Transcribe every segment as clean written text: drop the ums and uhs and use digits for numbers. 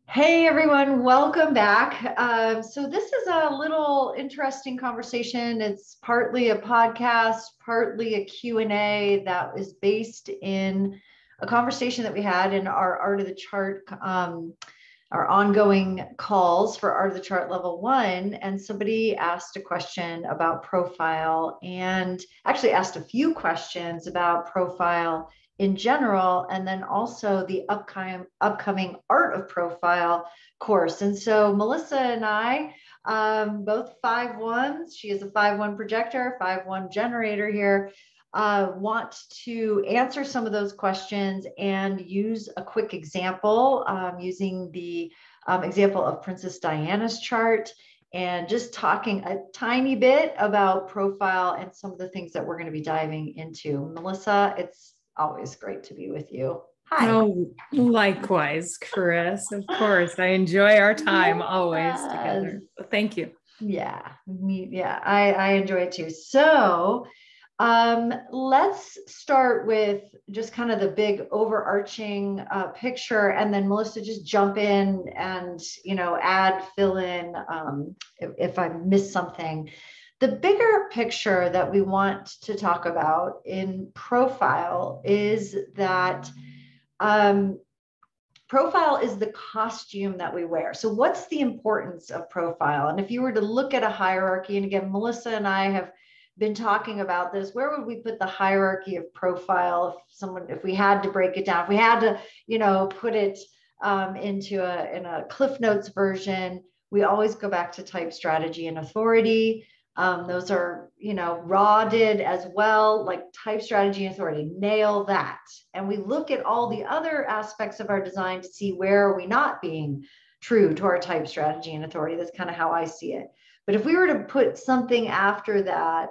Hey everyone, welcome back. So this is a little interesting conversation. It's partly a podcast, partly a Q&A that is based in a conversation that we had in our Art of the Chart, our ongoing calls for Art of the Chart Level 1. And somebody asked a question about profile and actually asked a few questions about profile in general, and then also the upcoming Art of Profile course. And so Melissa and I, both 5-1s, she is a 5-1 projector, 5-1 generator here, want to answer some of those questions and use a quick example using the example of Princess Diana's chart and just talking a tiny bit about profile and some of the things that we're going to be diving into. Melissa, it's always great to be with you. Hi. Oh, likewise, Chris. Of course. I enjoy our time always together. Thank you. Yeah, I enjoy it too. So let's start with just kind of the big overarching picture, and then Melissa, just jump in and add, fill in if I miss something. The bigger picture that we want to talk about in profile is that profile is the costume that we wear. So what's the importance of profile? And if you were to look at a hierarchy, and again, Melissa and I have been talking about this, where would we put the hierarchy of profile if we had to break it down, if we had to, put it in a Cliff Notes version, we always go back to type, strategy, and authority. Those are, Raw did as well, like type, strategy, and authority, nail that. And we look at all the other aspects of our design to see where are we not being true to our type, strategy, and authority. That's kind of how I see it. But if we were to put something after that,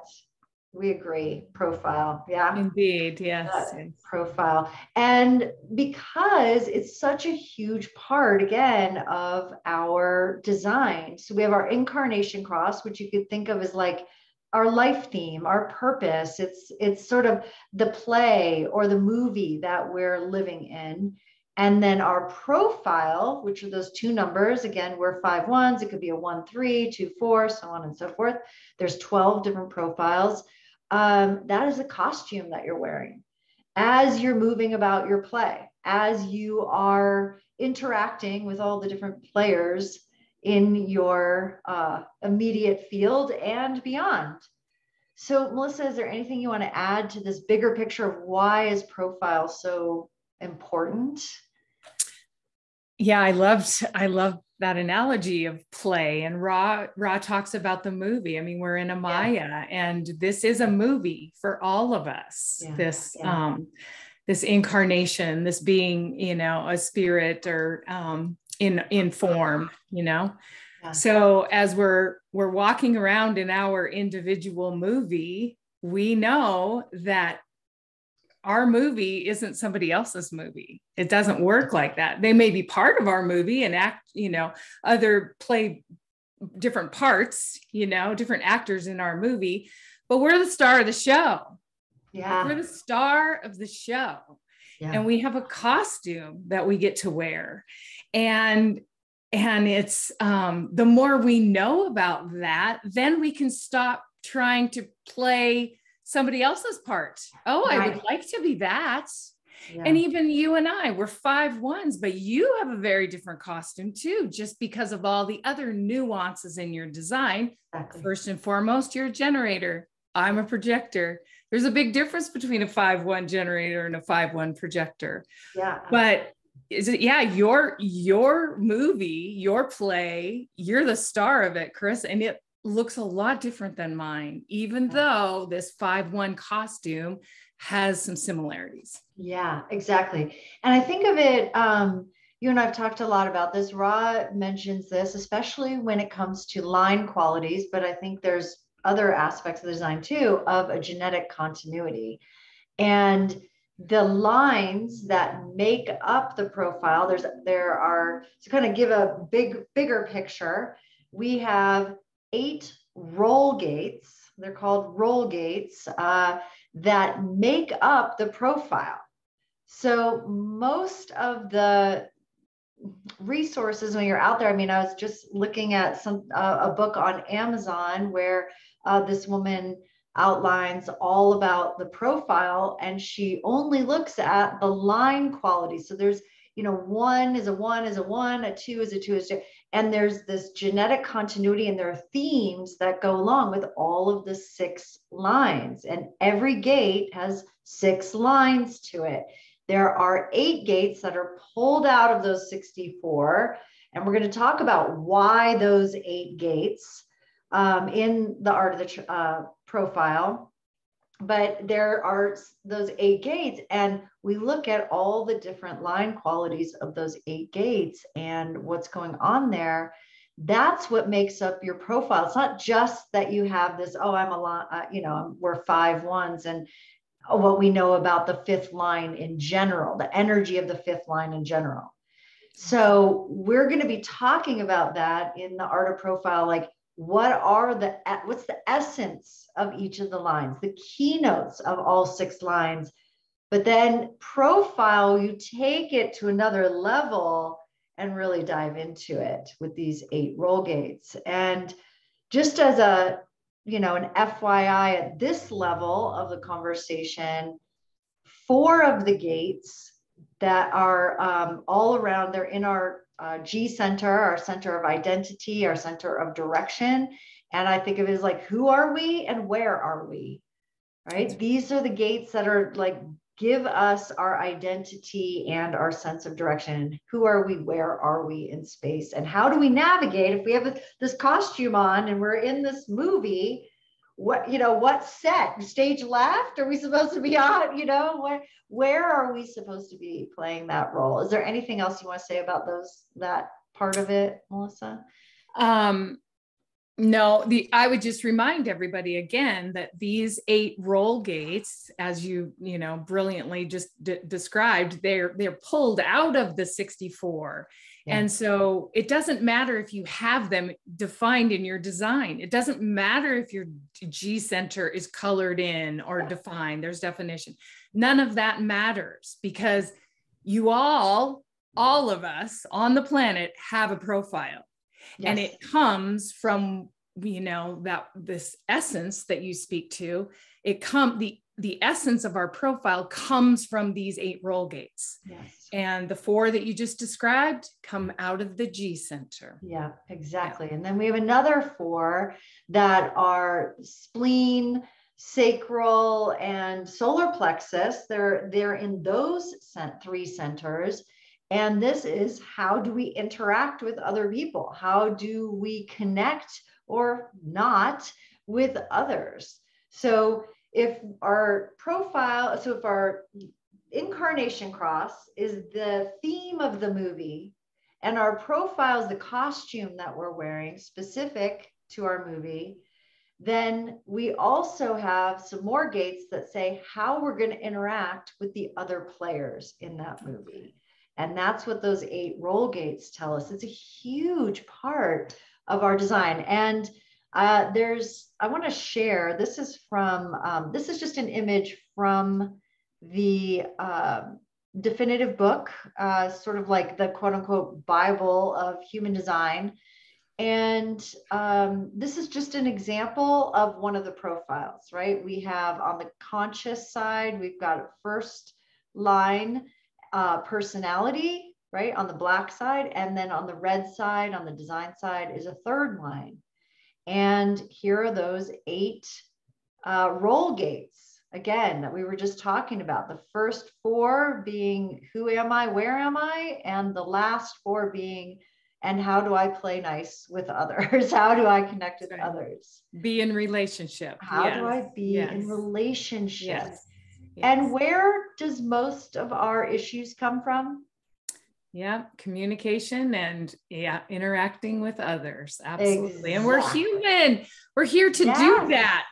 we agree, profile. Yeah. Indeed. Yes. Profile. And because it's such a huge part, again, of our design. So we have our incarnation cross, which you could think of as like our life theme, our purpose. It's sort of the play or the movie that we're living in. And then our profile, which are those two numbers. Again, we're 5-1s. It could be a 1-3, 2-4, so on and so forth. There's 12 different profiles. That is a costume that you're wearing as you're moving about your play, as you are interacting with all the different players in your immediate field and beyond. So, Melissa, is there anything you want to add to this bigger picture of why is profile so important? Yeah, I love that analogy of play. And Ra talks about the movie. I mean, we're in a Maya, and this is a movie for all of us. Yeah. This incarnation, this being, a spirit or in form, Yeah. So as we're walking around in our individual movie, we know that our movie isn't somebody else's movie. It doesn't work like that. They may be part of our movie and act, other play different parts, different actors in our movie, but we're the star of the show. Yeah. We're the star of the show. Yeah. And we have a costume that we get to wear. And it's the more we know about that, then we can stop trying to play somebody else's part. Oh, right. I would like to be that. Yeah. And even you and I, we're 5-1s, but you have a very different costume too, just because of all the other nuances in your design. Exactly. First and foremost, you're a generator. I'm a projector. There's a big difference between a 5-1 generator and a 5-1 projector. Yeah. But your movie, your play, you're the star of it, Chris, and it looks a lot different than mine, even though this 5-1 costume has some similarities. Yeah, exactly. And I think of it, you and I've talked a lot about this. Ra mentions this, especially when it comes to line qualities, but I think there's other aspects of the design too, of a genetic continuity. And the lines that make up the profile, there are, to kind of give a bigger picture, we have 8 roll gates. They're called roll gates that make up the profile. So most of the resources when you're out there. I mean, I was just looking at a book on Amazon where this woman outlines all about the profile, and she only looks at the line quality. So there's, one is a one is a one, a two is a two is two. And there's this genetic continuity, and there are themes that go along with all of the 6 lines. And every gate has 6 lines to it. There are 8 gates that are pulled out of those 64. And we're going to talk about why those 8 gates in the art of the profile. But there are those 8 gates, and we look at all the different line qualities of those 8 gates and what's going on there. That's what makes up your profile. It's not just that you have this, I'm a lot, we're 5 ones, and what we know about the 5th line in general, the energy of the 5th line in general. So we're going to be talking about that in the art of profile, like what's the essence of each of the lines, the keynotes of all 6 lines. But then profile, you take it to another level and really dive into it with these 8 roll gates. And just as an FYI at this level of the conversation, 4 of the gates that are all around, they're in our G center, our center of identity, our center of direction. And I think of it as like, who are we and where are we? Right? These are the gates that are like, give us our identity and our sense of direction. Who are we? Where are we in space? And how do we navigate if we have this costume on and we're in this movie? What set, stage left? Are we supposed to be on? Where are we supposed to be playing that role? Is there anything else you want to say about that part of it, Melissa? No, I would just remind everybody again that these 8 roll gates, as you brilliantly just described, they're pulled out of the 64. Yeah. And so it doesn't matter if you have them defined in your design. It doesn't matter if your G center is colored in or defined, there's definition. None of that matters, because you all of us on the planet have a profile. Yes. And it comes from, this essence that you speak to. The essence of our profile comes from these 8 roll gates. Yes. And the 4 that you just described come out of the G center. Yeah, exactly. Yeah. And then we have another 4 that are spleen, sacral, and solar plexus. They're in those 3 centers. And this is, how do we interact with other people? How do we connect or not with others? So if our incarnation cross is the theme of the movie, and our profile is the costume that we're wearing specific to our movie, then we also have some more gates that say how we're going to interact with the other players in that movie. And that's what those 8 roll gates tell us. It's a huge part of our design. And I want to share, this is just an image from the definitive book, sort of like the quote unquote Bible of human design. And this is just an example of one of the profiles, right? We have on the conscious side, we've got a first line, personality, right, on the black side. And then on the red side, on the design side, is a 3rd line. And here are those 8 roll gates, again, that we were just talking about. The first 4 being, who am I, where am I? And the last 4 being, and how do I play nice with others? How do I connect with others? Be in relationship. How do I be in relationship? Yes. And where does most of our issues come from? Yeah, communication and interacting with others. Absolutely. Exactly. And we're human. We're here to do that.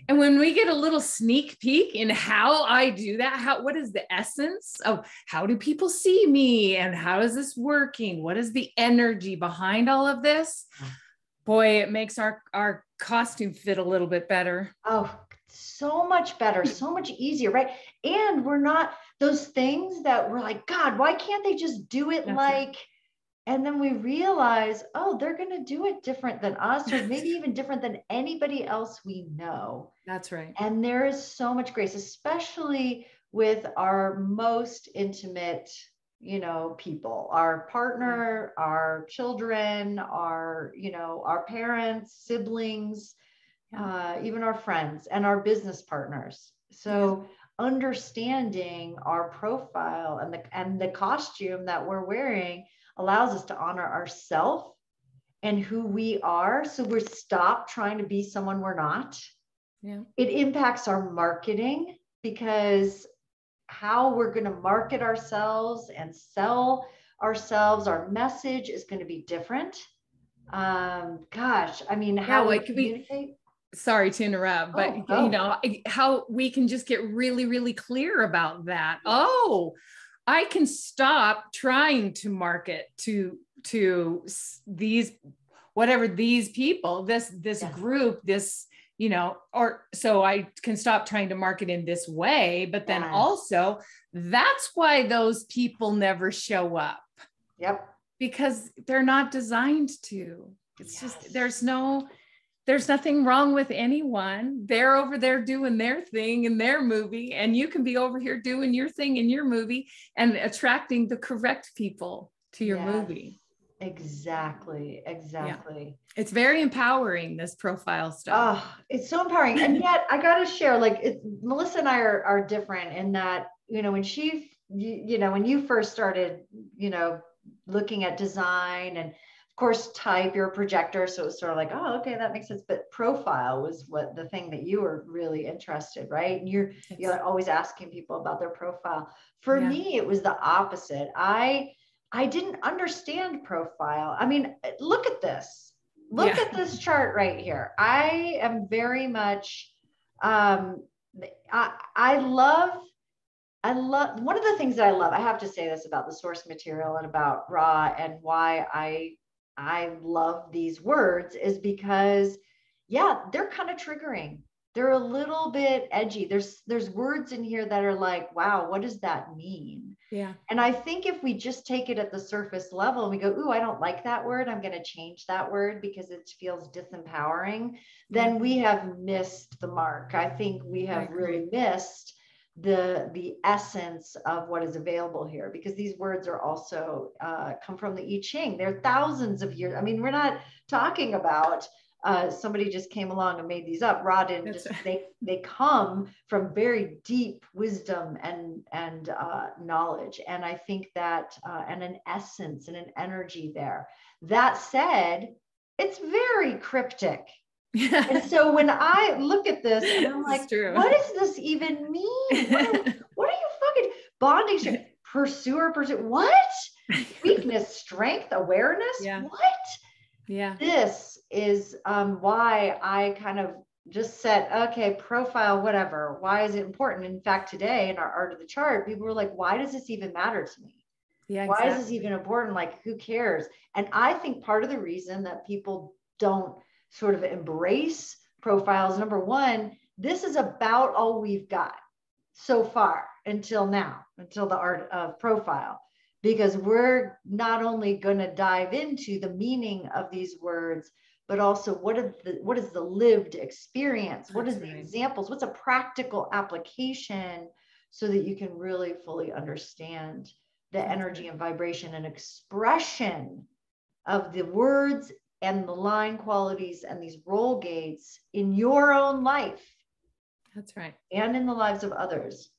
And when we get a little sneak peek in how I do that, what is the essence of how do people see me and how is this working? What is the energy behind all of this? Boy, it makes our costume fit a little bit better. Oh, so much better, so much easier, right? And we're not those things that we're like, God, why can't they just do it And then we realize, oh, they're going to do it different than us, or maybe even different than anybody else we know. That's right. And there is so much grace, especially with our most intimate, people, our partner, our children, our parents, siblings, even our friends and our business partners. So understanding our profile and the costume that we're wearing allows us to honor ourselves and who we are. So we're stop trying to be someone we're not. Yeah. It impacts our marketing, because how we're going to market ourselves and sell ourselves, our message is going to be different. Gosh, I mean, how we communicate. Sorry to interrupt, but how we can just get really, really clear about that. Oh, I can stop trying to market to these, whatever these people, this group, this, or so I can stop trying to market in this way, but then also that's why those people never show up. Yep. Because they're not designed to. It's just, there's nothing wrong with anyone. They're over there doing their thing in their movie, and you can be over here doing your thing in your movie and attracting the correct people to your movie. Exactly. Yeah. It's very empowering, this profile stuff. Oh, it's so empowering. And yet I got to share, Melissa and I are different in that, when when you first started, looking at design, and of course, type, you're a projector. So it was sort of like, oh, okay, that makes sense. But profile was what the thing that you were really interested, right? And you're always asking people about their profile. For me, it was the opposite. I didn't understand profile. I mean, look at this. Look at this chart right here. I am very much, I love, one of the things that I love, I have to say this about the source material and about Ra, and why I love these words is because, they're kind of triggering. They're a little bit edgy. There's words in here that are like, wow, what does that mean? Yeah. And I think if we just take it at the surface level and we go, ooh, I don't like that word, I'm going to change that word because it feels disempowering, then we have missed the mark. I think we have really missed the essence of what is available here, because these words are also come from the I Ching. They're thousands of years. I mean, we're not talking about somebody just came along and made these up. Ra didn't just, they come from very deep wisdom and knowledge. And I think that, and an essence and an energy there. That said, it's very cryptic. And so when I look at this and I'm like, what does this even mean? What are you fucking bonding? Pursue, what? Weakness, strength, awareness? What? Yeah. This is why I kind of just said, okay, profile, whatever. Why is it important? In fact, today in our Art of the Chart, people were like, why does this even matter to me? Why is this even important? Like, who cares? And I think part of the reason that people don't sort of embrace profiles, number one, this is about all we've got so far until now, until the art of profile. Because we're not only going to dive into the meaning of these words, but also what is the lived experience? What is the examples? What's a practical application, so that you can really fully understand the energy and vibration and expression of the words and the line qualities and these role gates in your own life. That's right. And in the lives of others.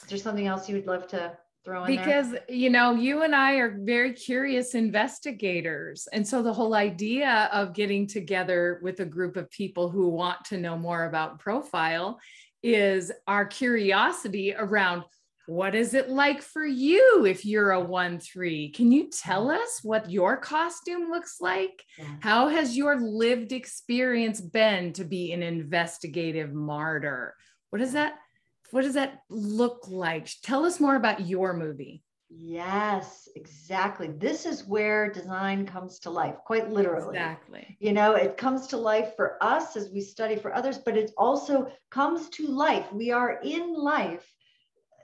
Is there something else you would love to throw in because there? you and I are very curious investigators, and so the whole idea of getting together with a group of people who want to know more about profile is our curiosity around, what is it like for you if you're a 1-3? Can you tell us what your costume looks like? How has your lived experience been to be an investigative martyr? What does that look like? Tell us more about your movie. Yes, exactly. This is where design comes to life, quite literally. Exactly. It comes to life for us as we study for others, but it also comes to life. We are in life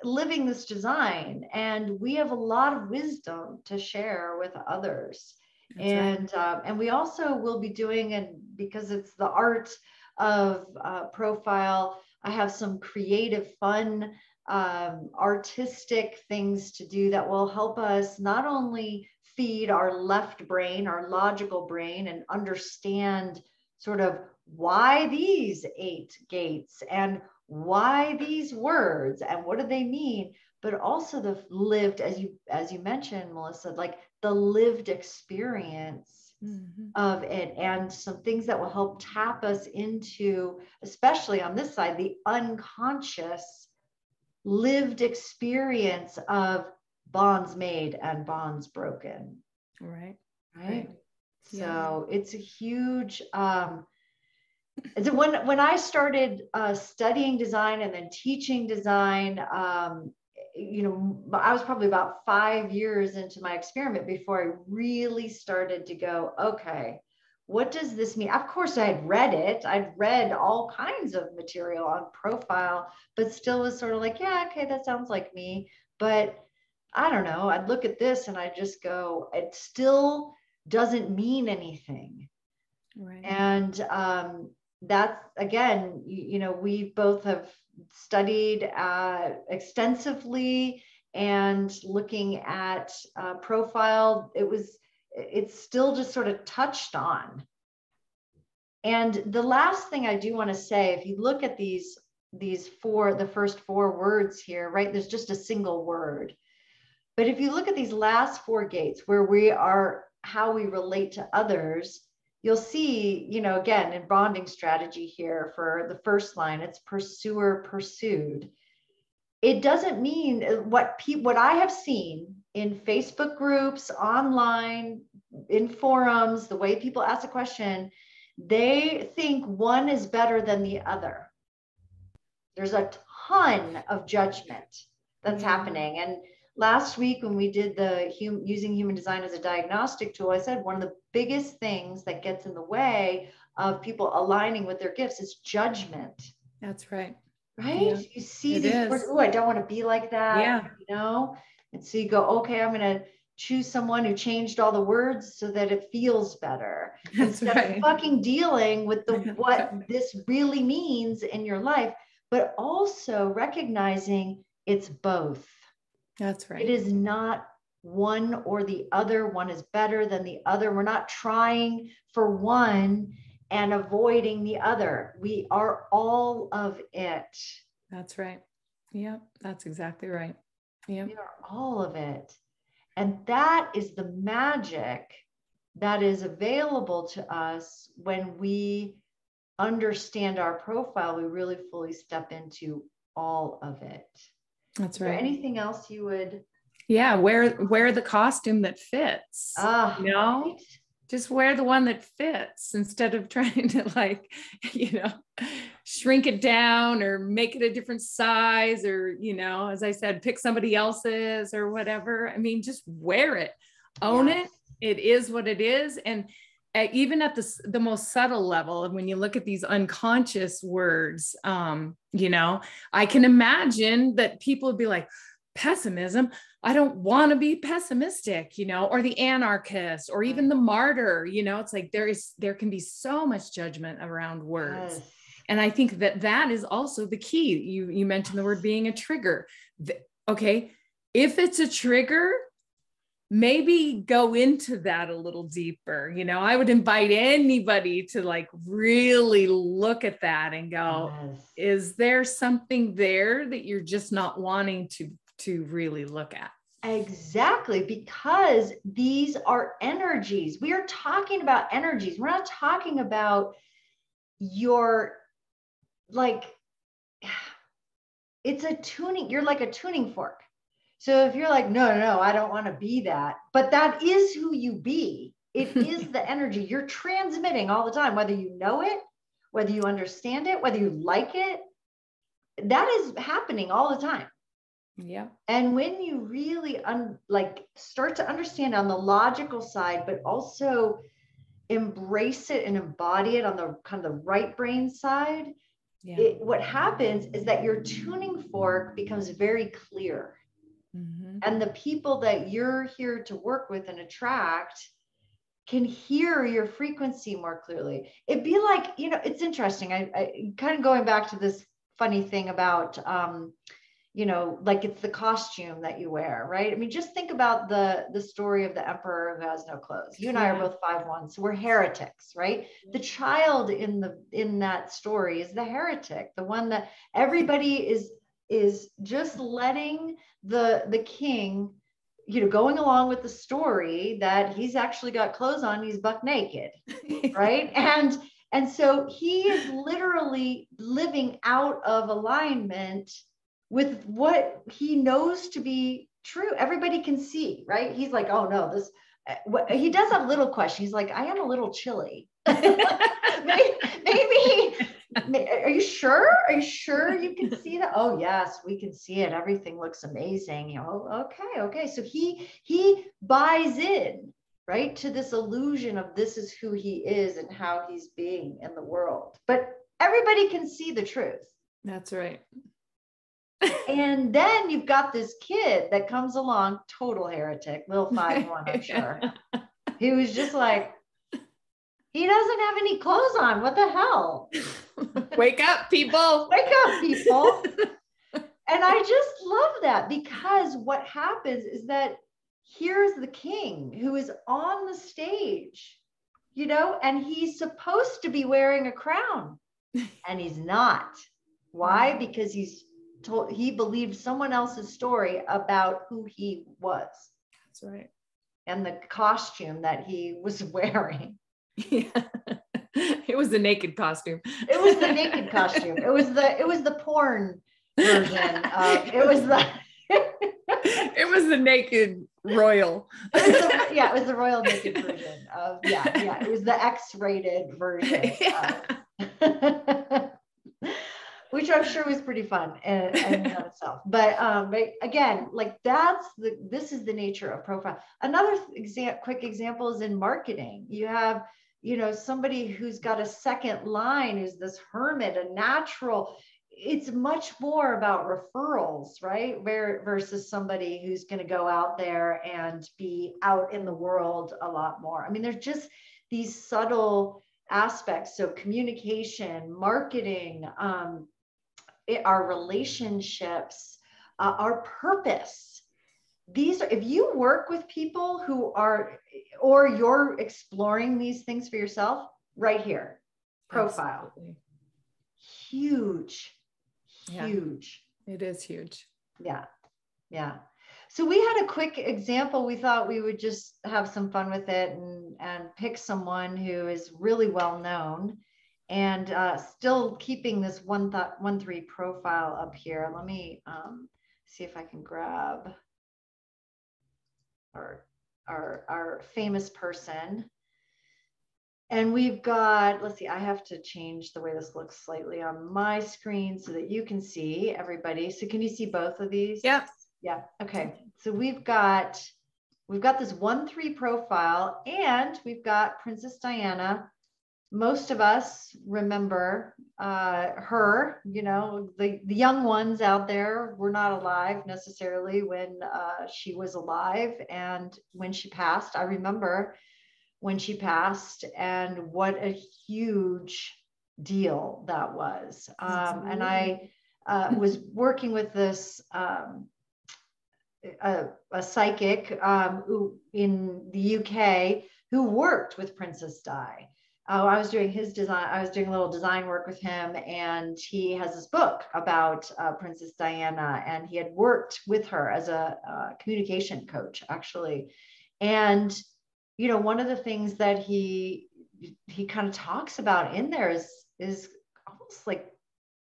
living this design, and we have a lot of wisdom to share with others. That's right. And we also will be doing, and because it's the art of profile, I have some creative, fun, artistic things to do that will help us not only feed our left brain, our logical brain, and understand sort of why these 8 gates and why these words and what do they mean, but also the lived, as you mentioned, Melissa, like the lived experience of it, and some things that will help tap us into, especially on this side, the unconscious lived experience of bonds made and bonds broken. Right. So it's a huge when I started studying design and then teaching design, you know, I was probably about 5 years into my experiment before I really started to go, okay, what does this mean? Of course, I had read it. I'd read all kinds of material on profile, but still was sort of like, yeah, okay, that sounds like me. But I don't know. I'd look at this and I just go, it still doesn't mean anything. Right. And that's, again, you know, we both have studied extensively, and looking at profile, it's still just sort of touched on. And the last thing I do want to say, if you look at the first 4 words here, right, there's just a single word. But if you look at these last 4 gates where we are, how we relate to others, you'll see, you know, again, in bonding strategy here for the first line, it's pursuer, pursued. It doesn't mean what I have seen in Facebook groups, online, in forums, the way people ask a question, they think one is better than the other. There's a ton of judgment that's happening. And last week when we did the using human design as a diagnostic tool, I said one of the biggest things that gets in the way of people aligning with their gifts is judgment. That's right. Right? Yeah, you see these words, oh, I don't want to be like that, you know? And so you go, okay, I'm going to choose someone who changed all the words so that it feels better. That's instead of fucking dealing with what this really means in your life, but also recognizing it's both. That's right. It is not one or the other. One is better than the other. We're not trying for one and avoiding the other. We are all of it. That's right. Yep. That's exactly right. Yep. We are all of it. And that is the magic that is available to us when we understand our profile. We really fully step into all of it. That's right. Anything else you would? Yeah, wear the costume that fits. You know, right. Just wear the one that fits instead of trying to, like, you know, shrink it down or make it a different size, or, you know, as I said, pick somebody else's or whatever. I mean, just wear it, own it. It is what it is. And even at the most subtle level, when you look at these unconscious words, you know, I can imagine that people would be like, pessimism, I don't want to be pessimistic, you know, or the anarchist, or even the martyr, you know. It's like there can be so much judgment around words. Yes. And I think that is also the key. You mentioned the word being a trigger. Okay, if it's a trigger, maybe go into that a little deeper. You know, I would invite anybody to, like, really look at that and go, is there something there that you're just not wanting to really look at? Exactly, because these are energies. We are talking about energies. We're not talking about your, like, it's a tuning. You're like a tuning fork. So if you're like, no, I don't want to be that, but that is who you be. It is the energy you're transmitting all the time, whether you know it, whether you understand it, whether you like it, that is happening all the time. Yeah. And when you really start to understand on the logical side, but also embrace it and embody it on the kind of the right brain side, what happens is that your tuning fork becomes very clear. Mm-hmm. And the people that you're here to work with and attract can hear your frequency more clearly. It'd be like, it's interesting. I kind of going back to this funny thing about, like it's the costume that you wear, right? I mean, just think about the story of the emperor who has no clothes. You and I are both 5'1", so we're heretics, right? The child in that story is the heretic, the one that everybody is just letting the king, going along with the story that he's actually got clothes on, he's buck naked, right? And so he is literally living out of alignment with what he knows to be true. Everybody can see, right? He's like, oh no, he does have a little question. He's like, I am a little chilly. maybe, are you sure? Are you sure you can see that? Oh yes, we can see it. Everything looks amazing. Okay. So he buys in, right, to this illusion of this is who he is and how he's being in the world. But everybody can see the truth. That's right. And then you've got this kid that comes along, total heretic, little 5'1", I'm sure. He was just like, he doesn't have any clothes on. What the hell? Wake up, people. Wake up, people. And I just love that, because what happens is that here's the king who is on the stage, and he's supposed to be wearing a crown and he's not. Why? Because he believed someone else's story about who he was. That's right. And the costume that he was wearing. Yeah. It was the naked costume. It was the naked costume. It was the porn version of it was the naked royal. It was the royal naked version of it was the X-rated version. Which I'm sure was pretty fun in itself. But again, like this is the nature of profile. Another quick example is in marketing. You have, somebody who's got a second line, who's this hermit, a natural. It's much more about referrals, right? Versus somebody who's going to go out there and be out in the world a lot more. I mean, there's just these subtle aspects. So communication, marketing, our relationships, our purpose. These are, if you work with people who are, or you're exploring these things for yourself, right here, profile. Absolutely. Huge. It is huge. Yeah. So we had a quick example. We thought we would just have some fun with it and pick someone who is really well known. And still keeping this 1-3 profile up here. Let me see if I can grab our famous person. And we've got, let's see, I have to change the way this looks slightly on my screen so that you can see everybody. So can you see both of these? Yeah. Yeah. Okay. So we've got this 1-3 profile, and we've got Princess Diana. Most of us remember her, the young ones out there were not alive necessarily when she was alive. And when she passed, I remember when she passed and what a huge deal that was. And I was working with this, a psychic who in the UK who worked with Princess Di. I was doing his design. I was doing a little design work with him, and he has this book about Princess Diana, and he had worked with her as a communication coach, actually. And, one of the things that he kind of talks about in there is almost like,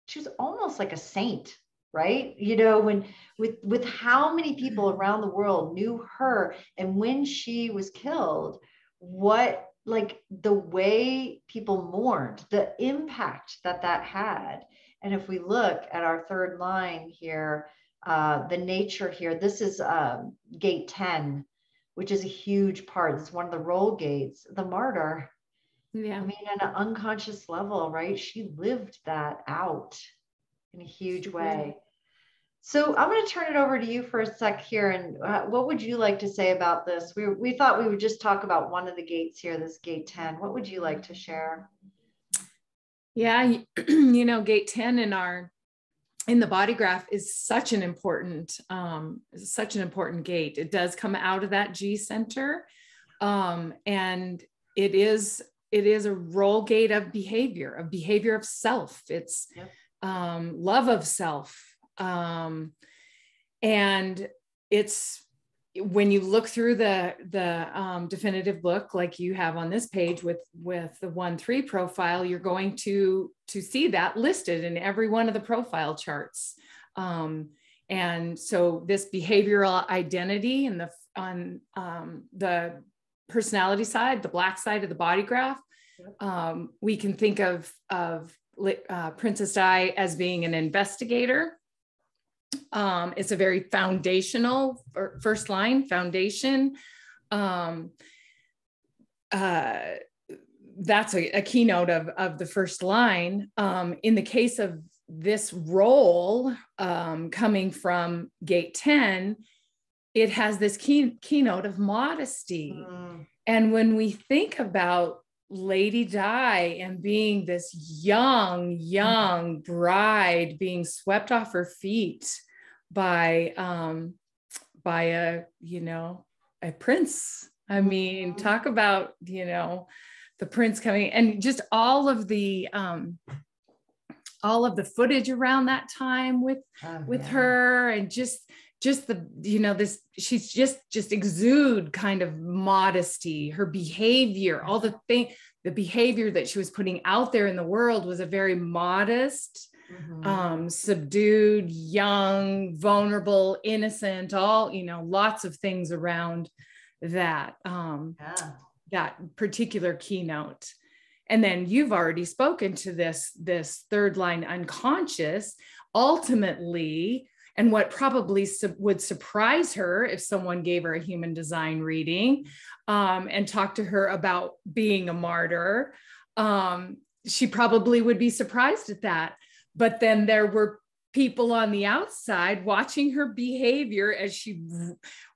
she was almost like a saint, right? When with how many people around the world knew her, and when she was killed, what, like the way people mourned, the impact that had. And if we look at our third line here, the nature here, this is gate 10, which is a huge part. It's one of the roll gates, the martyr. Yeah. I mean, at an unconscious level, right? She lived that out in a huge way. So I'm going to turn it over to you for a sec here. And what would you like to say about this? We thought we would just talk about one of the gates here, this gate 10. What would you like to share? Yeah, gate 10 in the body graph is such an important gate. It does come out of that G center. And it is a role gate of behavior of self. It's love of self. And it's, when you look through the definitive book, like you have on this page with the 1-3 profile, you're going to see that listed in every one of the profile charts. And so this behavioral identity and on the personality side, the black side of the body graph, we can think of Princess Di as being an investigator. It's a very foundational, first line foundation. That's a keynote of the first line. In the case of this role coming from gate 10, it has this keynote of modesty. And when we think about Lady Di and being this young bride being swept off her feet by a prince. I mean, talk about, the prince coming, and just all of the footage around that time with her, and just the, this, she's just exude kind of modesty, her behavior, all the behavior that she was putting out there in the world was a very modest, subdued, young, vulnerable, innocent, all, lots of things around that, that particular keynote. And then you've already spoken to this third line, unconscious, ultimately. And what probably would surprise her if someone gave her a human design reading and talked to her about being a martyr, she probably would be surprised at that. But then there were people on the outside watching her behavior as she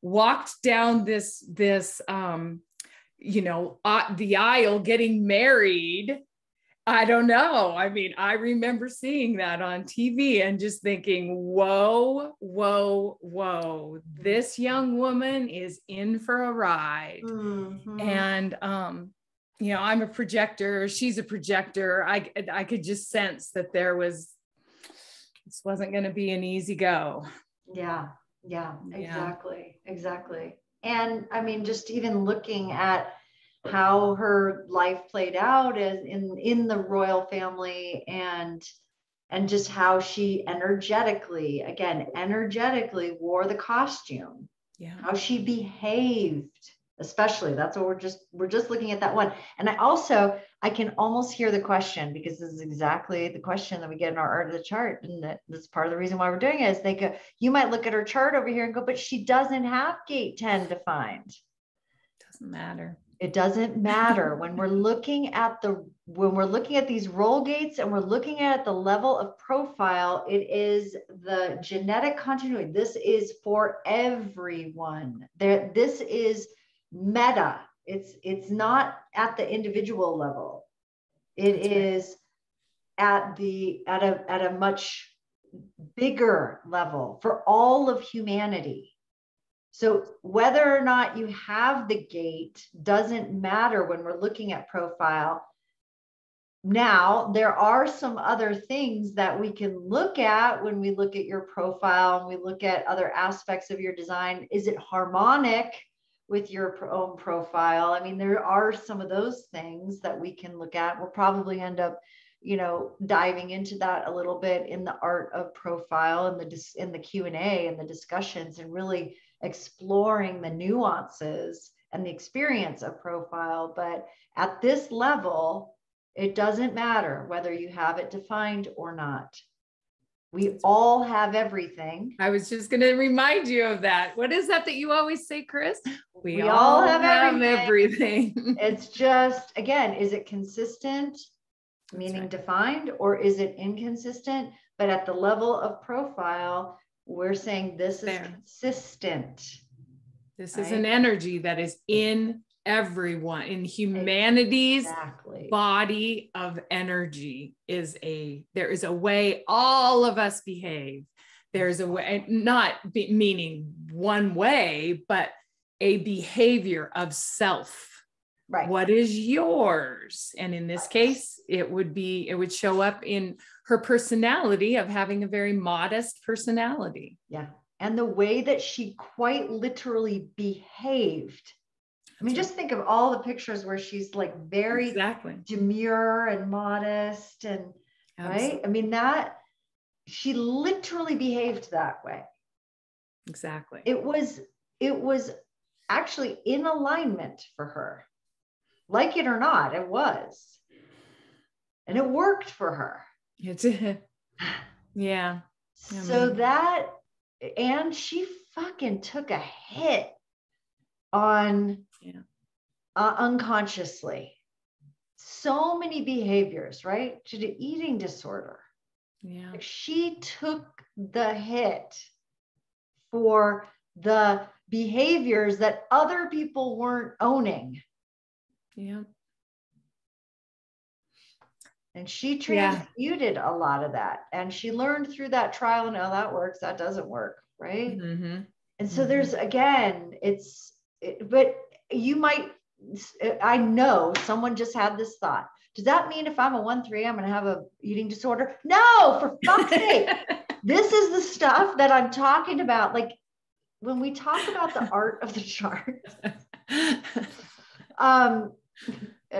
walked down the aisle getting married. I don't know. I mean, I remember seeing that on TV and just thinking, whoa, this young woman is in for a ride. And, I'm a projector. She's a projector. I could just sense that this wasn't going to be an easy go. Yeah, exactly. And I mean, just even looking at how her life played out as in the royal family, and just how she energetically wore the costume, how she behaved, especially. That's what we're just looking at that one. And I can almost hear the question, because this is exactly the question that we get in our art of the chart. And that's part of the reason why we're doing it, is they go, you might look at her chart over here and go, but she doesn't have gate 10 defined. Doesn't matter. It doesn't matter. When we're looking at these role gates and we're looking at the level of profile, it is the genetic continuity. This is for everyone. This is meta. It's not at the individual level. It is at a much bigger level for all of humanity. So whether or not you have the gate doesn't matter when we're looking at profile. Now, there are some other things that we can look at when we look at your profile and we look at other aspects of your design. Is it harmonic with your own profile? I mean, there are some of those things that we can look at. We'll probably end up, diving into that a little bit in the art of profile and in the Q&A and the discussions, and really exploring the nuances and the experience of profile. But at this level, it doesn't matter whether you have it defined or not. We all have everything. I was just going to remind you of that. What is that you always say, Chris? We all have everything. It's just, again, is it consistent, meaning right. defined, or is it inconsistent? But at the level of profile, we're saying this is consistent. This is an energy that is in everyone, in humanity's body of energy. There is a way all of us behave. There's a way, not meaning one way, but a behavior of self. Right. What is yours? And in this case, it would show up in her personality of having a very modest personality. Yeah. And the way that she quite literally behaved. I mean, just think of all the pictures where she's like very demure and modest and right. I mean, she literally behaved that way. Exactly. It was actually in alignment for her. Like it or not, it was. And it worked for her. It did. Yeah. And she fucking took a hit on unconsciously. So many behaviors, right? She did eating disorder. Yeah. She took the hit for the behaviors that other people weren't owning. Yeah. And she transmuted a lot of that. And she learned through that trial, no, that works, that doesn't work, right? Mm-hmm. And so there's, again, but you might, I know someone just had this thought. Does that mean if I'm a 1-3, I'm going to have a eating disorder? No, for fuck's sake. This is the stuff that I'm talking about. Like when we talk about the art of the chart,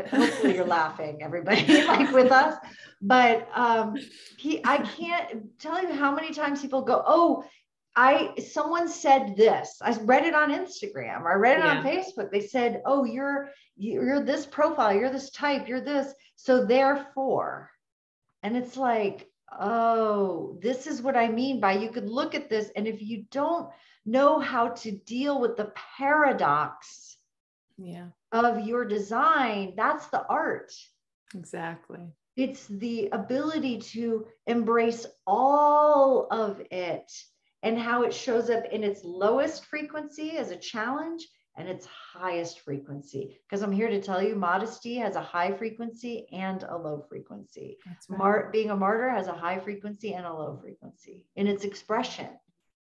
hopefully you're laughing, everybody, like with us. But I can't tell you how many times people go, oh, someone said this. I read it on Instagram or I read it on Facebook. They said, oh, you're this profile, you're this type, you're this. So therefore, and it's like, oh, this is what I mean by you could look at this. And if you don't know how to deal with the paradox of your design, that's the art. Exactly. It's the ability to embrace all of it and how it shows up in its lowest frequency as a challenge and its highest frequency. Because I'm here to tell you, modesty has a high frequency and a low frequency. That's right. Being a martyr has a high frequency and a low frequency in its expression.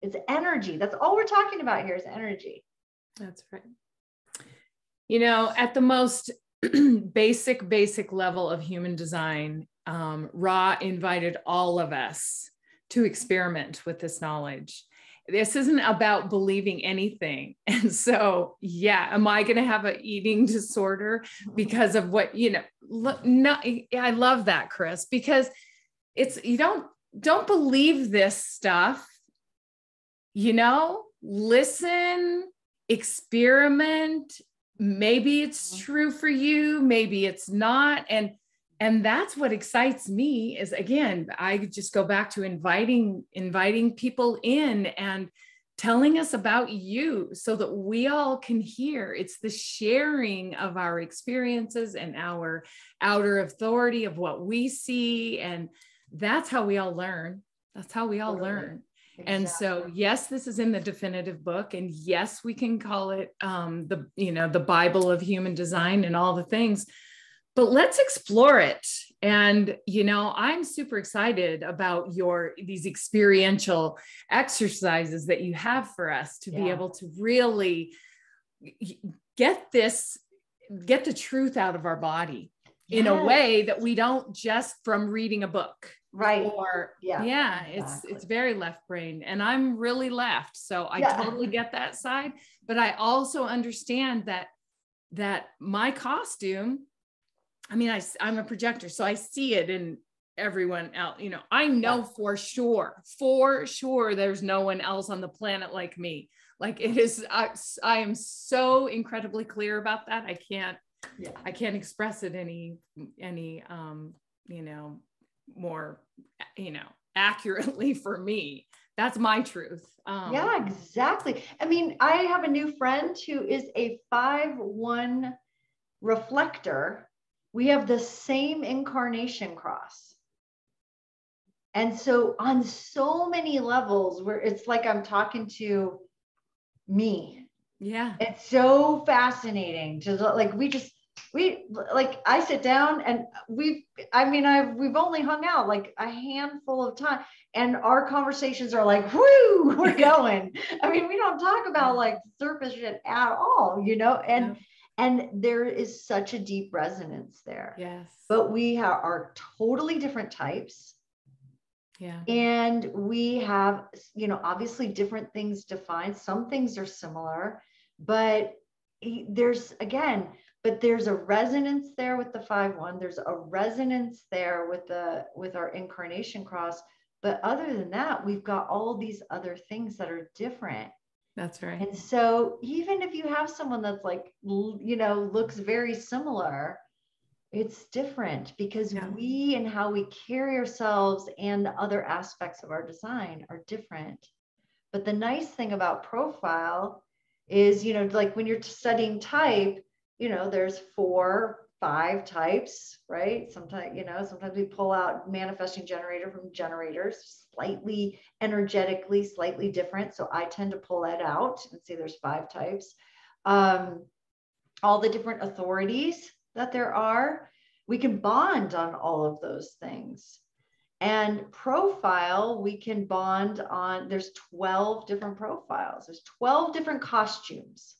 It's energy. That's all we're talking about here is energy. That's right. You know, at the most basic level of human design, Ra invited all of us to experiment with this knowledge. This isn't about believing anything. And so, am I going to have an eating disorder because of what, no, I love that, Chris, because you don't believe this stuff, listen, experiment. Maybe it's true for you, maybe it's not. And that's what excites me is, again, I just go back to inviting people in and telling us about you so that we all can hear. It's the sharing of our experiences and our outer authority of what we see. And that's how we all learn. That's how we all learn. Exactly. And so, yes, this is in the definitive book, and yes, we can call it the Bible of human design and all the things, but let's explore it. And, I'm super excited about these experiential exercises that you have for us to be able to really get the truth out of our body in a way that we don't just from reading a book. Right. Or exactly. it's very left brain, and I'm really left. So I totally get that side, but I also understand that my costume, I mean, I'm a projector, so I see it in everyone else. I know for sure, there's no one else on the planet like me. Like it is, I am so incredibly clear about that. I can't express it any more, accurately for me. That's my truth. Yeah, exactly. I mean, I have a new friend who is a 5-1 reflector. We have the same incarnation cross. And so on so many levels where it's like I'm talking to me. Yeah. It's so fascinating to like, we like, I sit down and we've only hung out like a handful of time, and our conversations are like, whoo, we're going. I mean, we don't talk about like surface shit at all, and there is such a deep resonance there. Yes. But we are totally different types. Yeah. And we have, obviously different things defined. Some things are similar, but there's a resonance there with the 5-1. There's a resonance there with our incarnation cross. But other than that, we've got all these other things that are different. That's right. And so even if you have someone that's like, looks very similar, it's different because we and how we carry ourselves and the other aspects of our design are different. But the nice thing about profile is, like when you're studying type, there's 4, 5 types, right? Sometimes we pull out manifesting generator from generators, slightly energetically, slightly different. So I tend to pull that out and say there's 5 types. All the different authorities that there are, we can bond on all of those things. And profile, we can bond on, there's 12 different profiles. There's 12 different costumes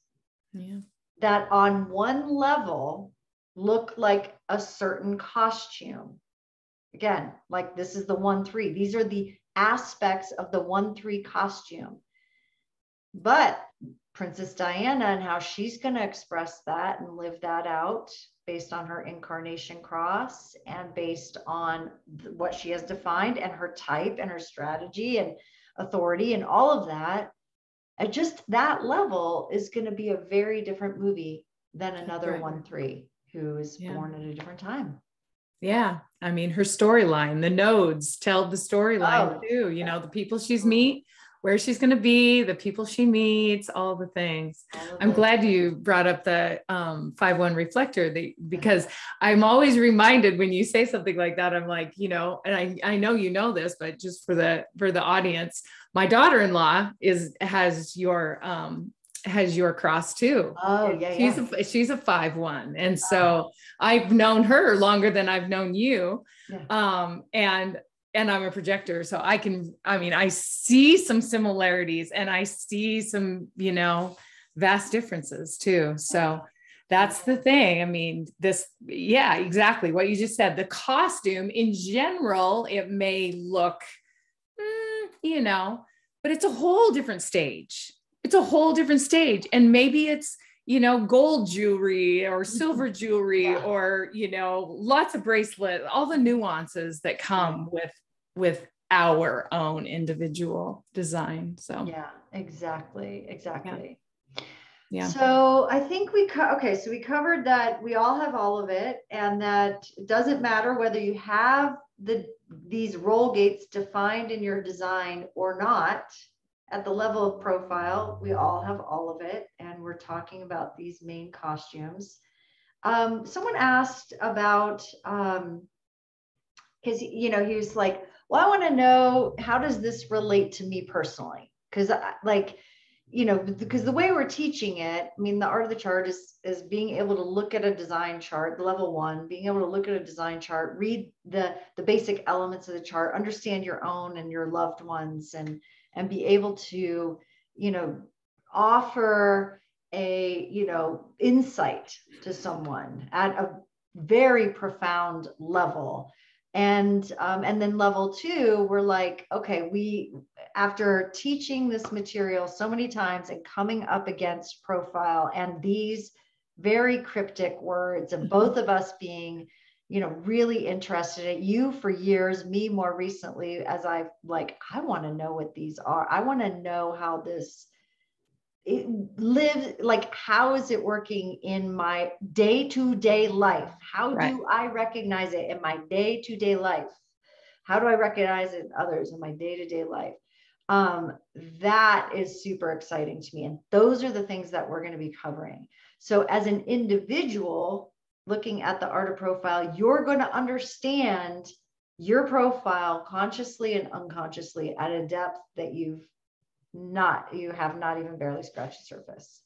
that on one level look like a certain costume. Again, like this is the 1-3. These are the aspects of the 1-3 costume. But Princess Diana and how she's going to express that and live that out based on her incarnation cross and based on what she has defined and her type and her strategy and authority and all of that, at just that level is going to be a very different movie than another 1-3 who is born at a different time. Yeah. I mean, her storyline, the nodes tell the storyline too, the people she's meet, where she's going to be, the people she meets, all the things. I'm glad you brought up the 5-1 reflector because I'm always reminded when you say something like that, I'm like, and I know you know this, but just for the audience, my daughter-in-law has your cross too. Oh yeah. She's a 5-1. And so I've known her longer than I've known you. Yeah. And I'm a projector. So I see some similarities and I see some, vast differences too. So that's the thing. I mean, exactly what you just said. The costume in general, it may look, but it's a whole different stage. It's a whole different stage. And maybe it's, gold jewelry or silver jewelry or, lots of bracelets, all the nuances that come with our own individual design. So yeah, exactly. Yeah. So I think so we covered that we all have all of it, and that it doesn't matter whether you have these role gates defined in your design or not. At the level of profile, we all have all of it, and we're talking about these main costumes. Someone asked about because he was like, well, I want to know, how does this relate to me personally? Because because the way we're teaching it, I mean, the art of the chart is being able to look at a design chart, level 1, being able to look at a design chart, read the basic elements of the chart, understand your own and your loved ones, and be able to, offer a, insight to someone at a very profound level. And then level 2, we're like, okay, after teaching this material so many times and coming up against profile and these very cryptic words, and both of us being, really interested in you for years, me more recently, as I want to know what these are. I want to know how it lives, like, how is it working in my day-to-day life? How do I recognize it in my day-to-day life? How do I recognize it in others in my day-to-day life? That is super exciting to me. And those are the things that we're going to be covering. So as an individual looking at the art of profile, you're going to understand your profile consciously and unconsciously at a depth that you have not even barely scratched the surface.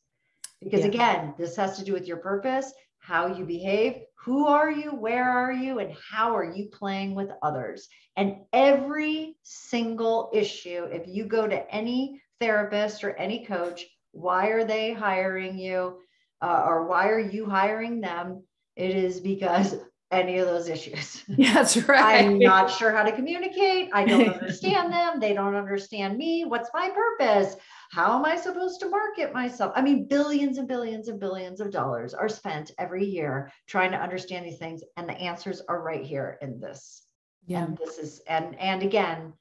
Because again, this has to do with your purpose, how you behave, who are you, where are you, and how are you playing with others. And every single issue, if you go to any therapist or any coach, why are they hiring you, or why are you hiring them? It is because any of those issues. That's right. I'm not sure how to communicate. I don't understand them. They don't understand me. What's my purpose? How am I supposed to market myself? I mean, billions and billions and billions of dollars are spent every year trying to understand these things. And the answers are right here in this. Yeah. And this is, and again,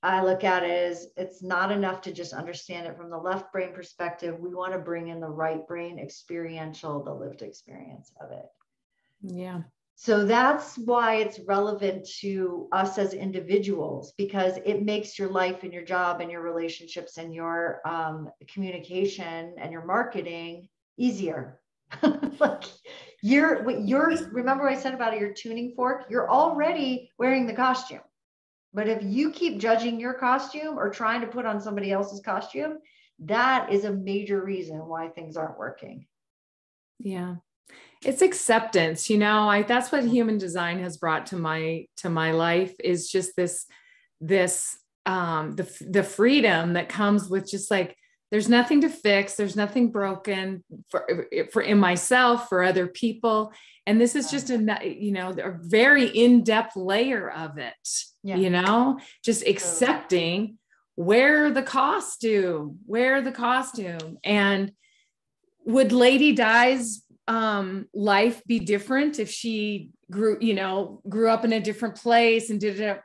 I look at it as it's not enough to just understand it from the left brain perspective. We want to bring in the right brain experiential, the lived experience of it. Yeah. So that's why it's relevant to us as individuals, because it makes your life and your job and your relationships and your communication and your marketing easier. Like remember what I said about your tuning fork? You're already wearing the costume. But if you keep judging your costume or trying to put on somebody else's costume, that is a major reason why things aren't working. Yeah. It's acceptance, that's what human design has brought to my life, is just the freedom that comes with just like, there's nothing to fix. There's nothing broken for in myself, for other people. And this is just a very in-depth layer of it, just accepting wear the costume. And would Lady Di's life be different if she grew up in a different place and did it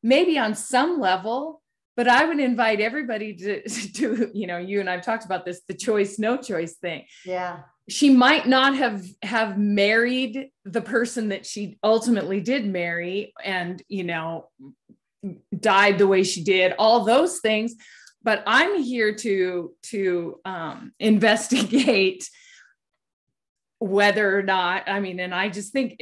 maybe on some level? But I would invite everybody to you and I've talked about this, the choice, no choice thing. Yeah. She might not have married the person that she ultimately did marry and, died the way she did, all those things. But I'm here to investigate whether or not, and I just think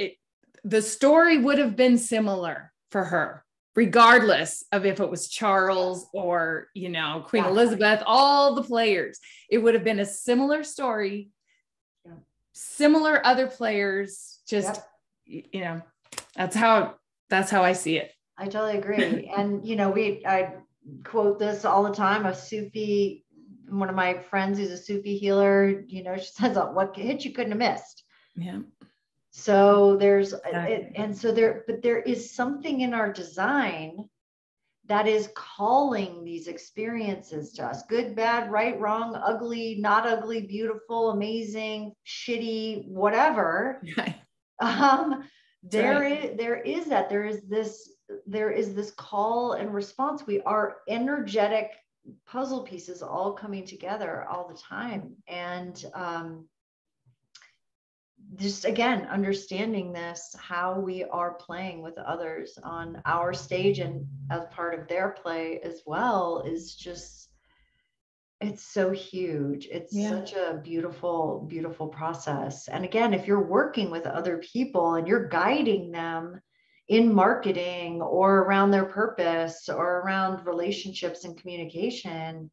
the story would have been similar for her, regardless of if it was Charles or, Queen Elizabeth, all the players. It would have been a similar story, similar other players, just, that's how I see it. I totally agree. And, I quote this all the time, one of my friends who's a Sufi healer, she says, what hit you couldn't have missed. Yeah. So but there is something in our design that is calling these experiences to us: good, bad, right, wrong, ugly, not ugly, beautiful, amazing, shitty, whatever. Right. There is this call and response. We are energetic puzzle pieces all coming together all the time. And just again, understanding this, how we are playing with others on our stage and as part of their play as well, is just, it's so huge. It's such a beautiful, beautiful process. And again, if you're working with other people and you're guiding them in marketing or around their purpose or around relationships and communication,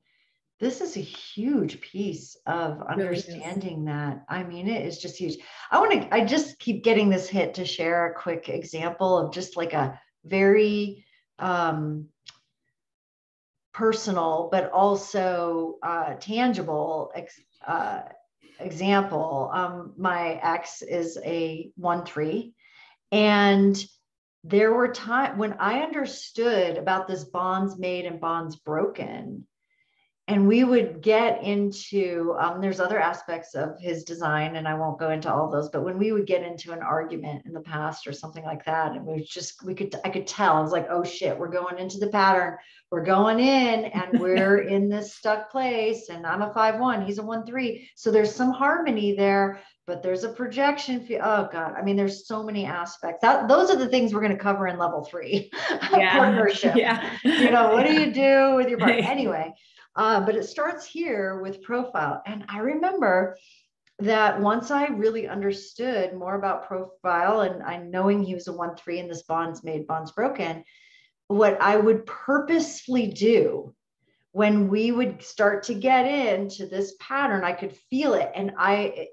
this is a huge piece of understanding that. It is just huge. I just keep getting this hit to share a quick example of just like a very personal, but also tangible example. My ex is a 1-3, and there were times when I understood about this bonds made and bonds broken. And we would get into, there's other aspects of his design, and I won't go into all those, but when we would get into an argument in the past or something like that, and I could tell, I was like, oh shit, we're going into the pattern. We're going in and we're in this stuck place, and I'm a 5-1, he's a 1-3. So there's some harmony there, but there's a projection fee. Oh God. I mean, there's so many aspects. Those are the things we're going to cover in level 3, partnership. Yeah. What do you do with your partner? Anyway, but it starts here with profile. And I remember that once I really understood more about profile, and I knowing he was a 1-3 and this bonds made, bonds broken, what I would purposefully do when we would start to get into this pattern, I could feel it. And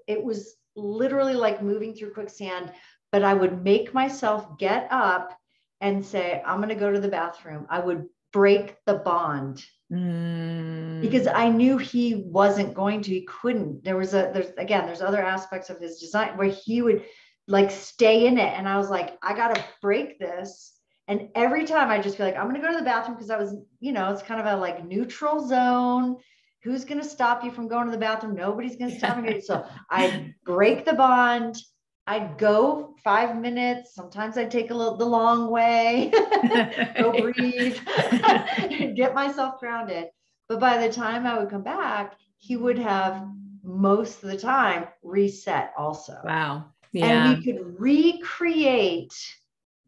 it was literally like moving through quicksand, but I would make myself get up and say, I'm going to go to the bathroom. I would break the bond because I knew he wasn't going to, he couldn't. There's other aspects of his design where he would like stay in it. And I was like, I got to break this. And every time I just feel like I'm going to go to the bathroom because I was, it's kind of a like neutral zone. Who's going to stop you from going to the bathroom? Nobody's going to stop me. So I'd break the bond. I'd go 5 minutes. Sometimes I'd take the long way, go breathe, get myself grounded. But by the time I would come back, he would have most of the time reset also. Wow. Yeah. And we could recreate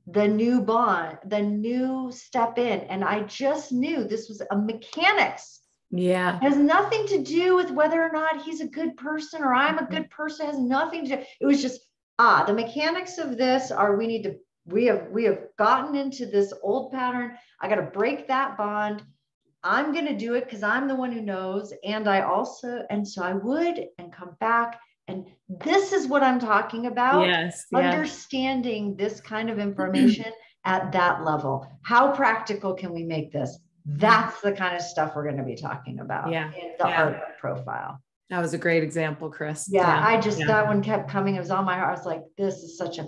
the new bond, the new step in. And I just knew this was a mechanics. Yeah. It has nothing to do with whether or not he's a good person or I'm a good person. It has nothing to do. It was just, the mechanics of this are we have gotten into this old pattern. I got to break that bond. I'm going to do it because I'm the one who knows. And so I would and come back. And this is what I'm talking about. Yes. Understanding this kind of information at that level. How practical can we make this? That's the kind of stuff we're going to be talking about in the art of profile. That was a great example, Chris. That one kept coming. It was on my heart. I was like, this is such a,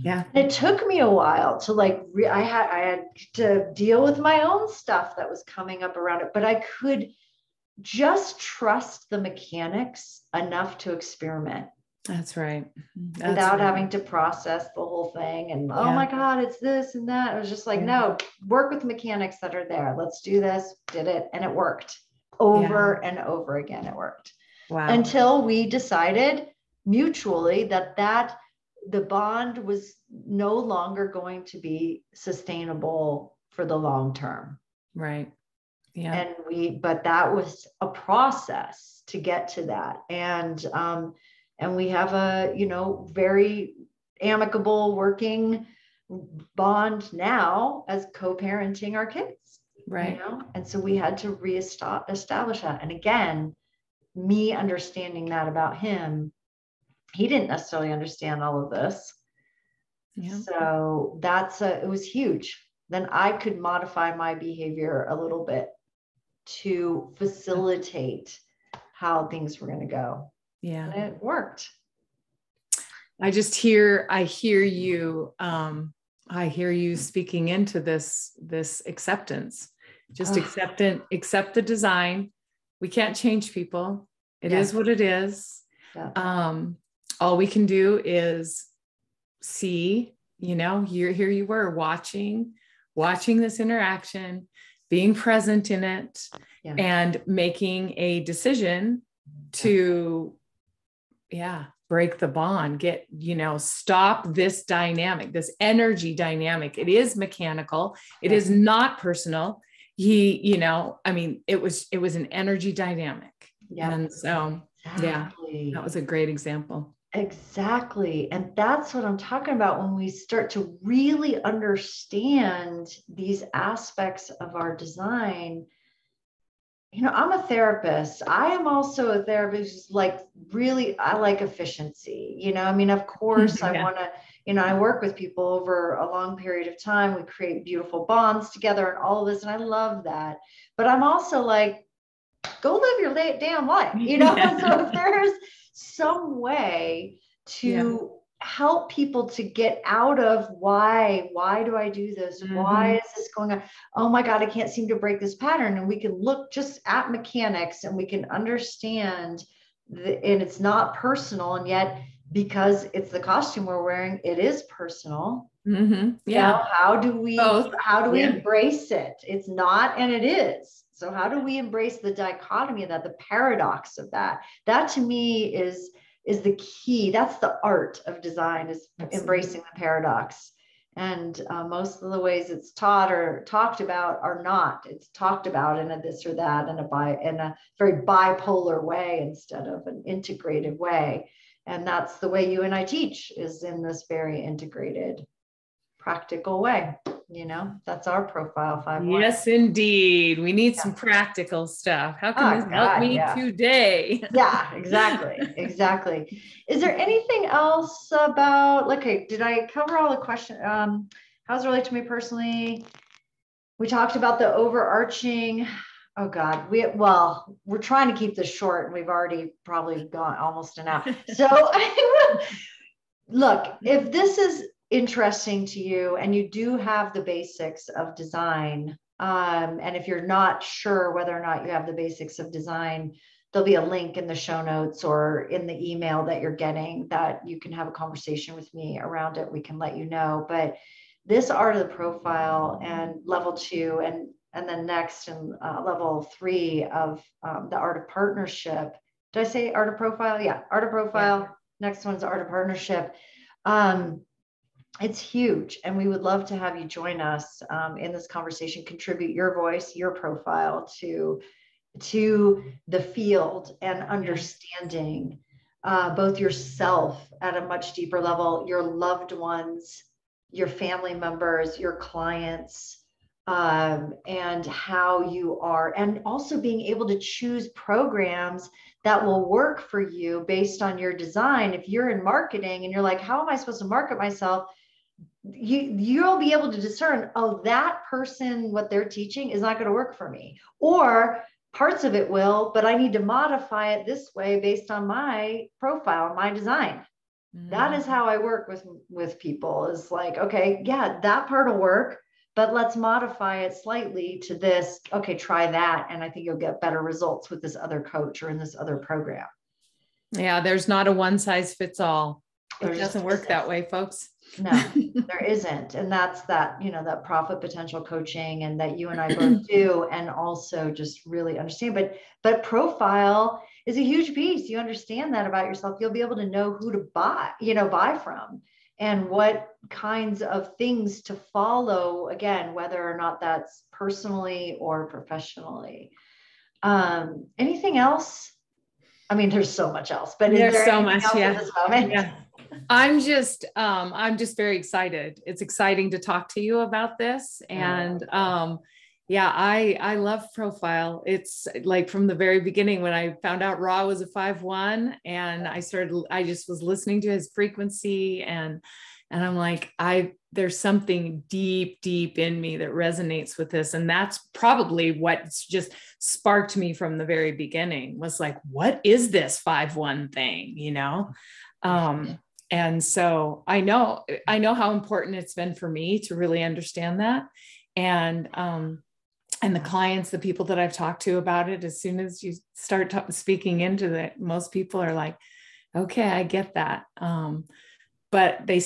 It took me a while to like, I had to deal with my own stuff that was coming up around it, but I could just trust the mechanics enough to experiment. That's right. Without having to process the whole thing. And oh my God, it's this and that. It was just like, no, work with mechanics that are there. Let's do this. Did it. And it worked over and over again. It worked. Wow. Until we decided mutually that the bond was no longer going to be sustainable for the long term. Right. Yeah. But that was a process to get to that. And we have a, very amicable working bond now as co-parenting our kids. Right. And so we had to establish that. And again, me understanding that about him, he didn't necessarily understand all of this. Yeah. So it was huge. Then I could modify my behavior a little bit to facilitate how things were going to go. Yeah. And it worked. I hear you speaking into this acceptance. Just accept the design. We can't change people. It is what it is. Yeah. All we can do is see, here you were watching this interaction, being present in it, and making a decision to, break the bond, stop this dynamic, this energy dynamic. It is mechanical. It is not personal. It was an energy dynamic. Yeah. And so, that was a great example. Exactly. And that's what I'm talking about when we start to really understand these aspects of our design. I'm a therapist. I am also a therapist, like really, I like efficiency, of course I want to, I work with people over a long period of time. We create beautiful bonds together and all of this. And I love that. But I'm also like, go live your damn life, So if there's some way to help people to get out of why do I do this? Mm-hmm. Why is this going on? Oh my God, I can't seem to break this pattern. And we can look just at mechanics and we can understand and it's not personal. And yet, because it's the costume we're wearing, it is personal. Mm-hmm. Yeah. How do we embrace it? It's not, and it is. So how do we embrace the dichotomy of that, the paradox of that? That to me is is the key. That's the art of design, is Absolutely. embracing the paradox. And most of the ways it's taught or talked about are not. It's talked about in a this or that, in a very bipolar way instead of an integrated way. And that's the way you and I teach, is in this very integrated, practical way. That's our profile 5-1. Yes, indeed. We need some practical stuff. How can this help me today? Yeah, exactly. Is there anything else about, okay, did I cover all the questions? How's it relate to me personally? We talked about the overarching, oh God, we're trying to keep this short and we've already probably gone almost an hour. So look, if this is interesting to you and you do have the basics of design, and if you're not sure whether or not you have the basics of design, there'll be a link in the show notes or in the email that you're getting that you can have a conversation with me around it. We can let you know. But this art of the profile and level 2 and then next and level 3 of the art of partnership. Did I say art of profile? Yeah, art of profile. Yeah. Next one's art of partnership. It's huge. And we would love to have you join us in this conversation, contribute your voice, your profile to the field and understanding both yourself at a much deeper level, your loved ones, your family members, your clients, and how you are, and also being able to choose programs that will work for you based on your design. If you're in marketing and you're like, how am I supposed to market myself? You'll be able to discern, oh, that person, what they're teaching is not going to work for me, or parts of it will, but I need to modify it this way based on my profile, my design. That is how I work with people, is like, okay, yeah, that part will work, but let's modify it slightly to this. Okay, try that. And I think you'll get better results with this other coach or in this other program. Yeah, there's not a one size fits all. It doesn't work that way, folks. No, there isn't. And that's that, that profit potential coaching, and that you and I both do, and also just really understand. But profile is a huge piece. You understand that about yourself. You'll be able to know who to buy from, and what kinds of things to follow, again, whether or not that's personally or professionally. Anything else? I mean, there's so much else, but there's is there so much, yeah. at this moment? Yeah. I'm just very excited. It's exciting to talk to you about this. And I love profile. It's like from the very beginning, when I found out Ra was a 5-1, and I just was listening to his frequency, and I'm like, there's something deep in me that resonates with this. And that's probably what's just sparked me from the very beginning, was like, what is this 5-1 thing, And so I know how important it's been for me to really understand that. And the clients, the people that I've talked to about it, as soon as you start speaking into it, most people are like, okay, I get that. But they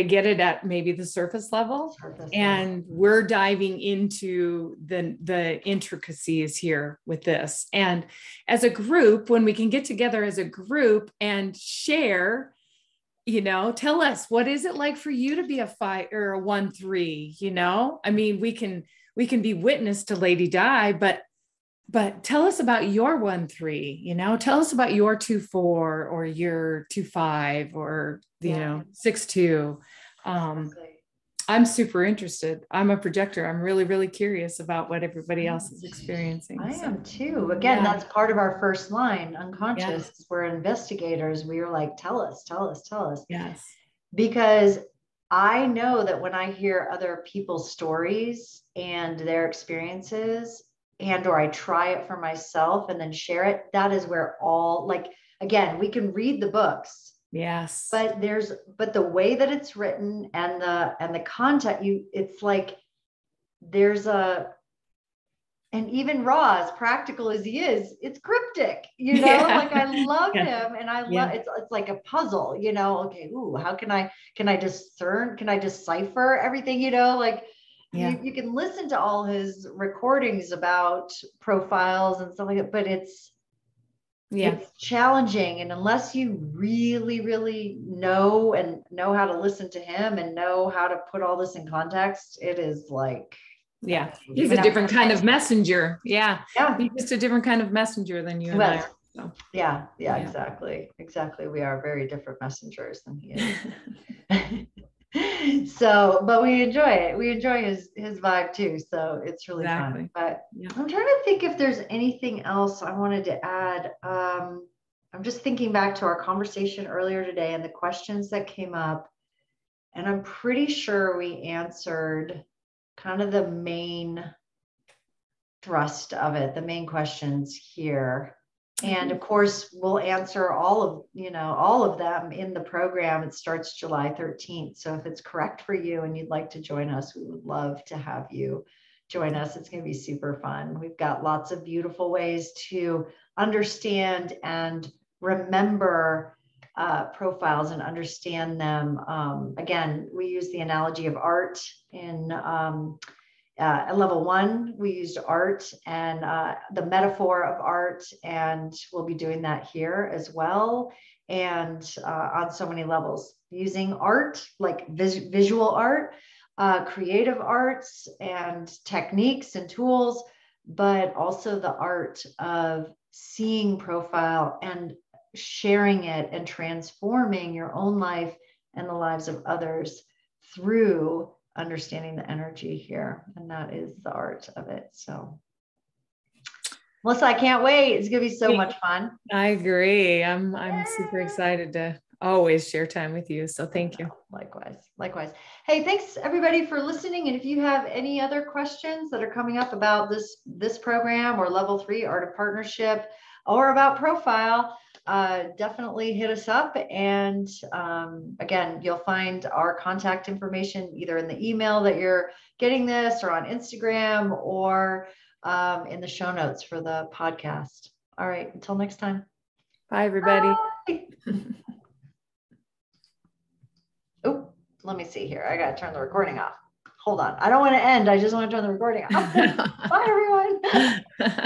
get it at maybe the surface level. And we're diving into the intricacies here with this. And as a group, when we can get together as a group and share, tell us, what is it like for you to be a 5 or a 1-3? I mean, we can be witness to Lady Di, but tell us about your 1-3, tell us about your 2-4 or your 2-5 or, 6-2. I'm super interested. I'm a projector. I'm really, really curious about what everybody else is experiencing. I am too. Again, that's part of our first line, unconscious. Yes. We're investigators. We are like, tell us. Yes. Because I know that when I hear other people's stories and their experiences, or I try it for myself and then share it, that is where again, we can read the books. Yes. But the way that it's written and the content, it's like and even Ra, as practical as he is, it's cryptic, like I love him, and I love it's like a puzzle, okay, how can I discern, can I decipher everything, you can listen to all his recordings about profiles and stuff like that, but Yeah. It's challenging. And unless you really, really know how to listen to him and know how to put all this in context, it is like, yeah, he's a different kind of messenger. Yeah. He's just a different kind of messenger than you and I are. So. Yeah, exactly. We are very different messengers than he is. So, but we enjoy it. We enjoy his vibe too. So it's really fun. But I'm trying to think if there's anything else I wanted to add. I'm just thinking back to our conversation earlier today and the questions that came up. And I'm pretty sure we answered kind of the main thrust of it, the main questions here. And of course, we'll answer all of them in the program. It starts July 13th. So if it's correct for you and you'd like to join us, we would love to have you join us. It's going to be super fun. We've got lots of beautiful ways to understand and remember profiles and understand them. Again, we use the analogy of art in at level 1, we used art and the metaphor of art, and we'll be doing that here as well. And on so many levels, using art, like visual art, creative arts and techniques and tools, but also the art of seeing profile and sharing it and transforming your own life and the lives of others through understanding the energy here. And that is the art of it. So Melissa, I can't wait. It's going to be so much fun. I agree. I'm super excited to always share time with you. So thank you. Likewise. Hey, thanks everybody for listening. And if you have any other questions that are coming up about this program or level 3 art of partnership or about profile, definitely hit us up. And again, you'll find our contact information either in the email that you're getting this or on Instagram or in the show notes for the podcast. All right, until next time. Bye, everybody. Bye. Oh, let me see here. I got to turn the recording off. Hold on. I don't want to end. I just want to turn the recording off. Bye, everyone.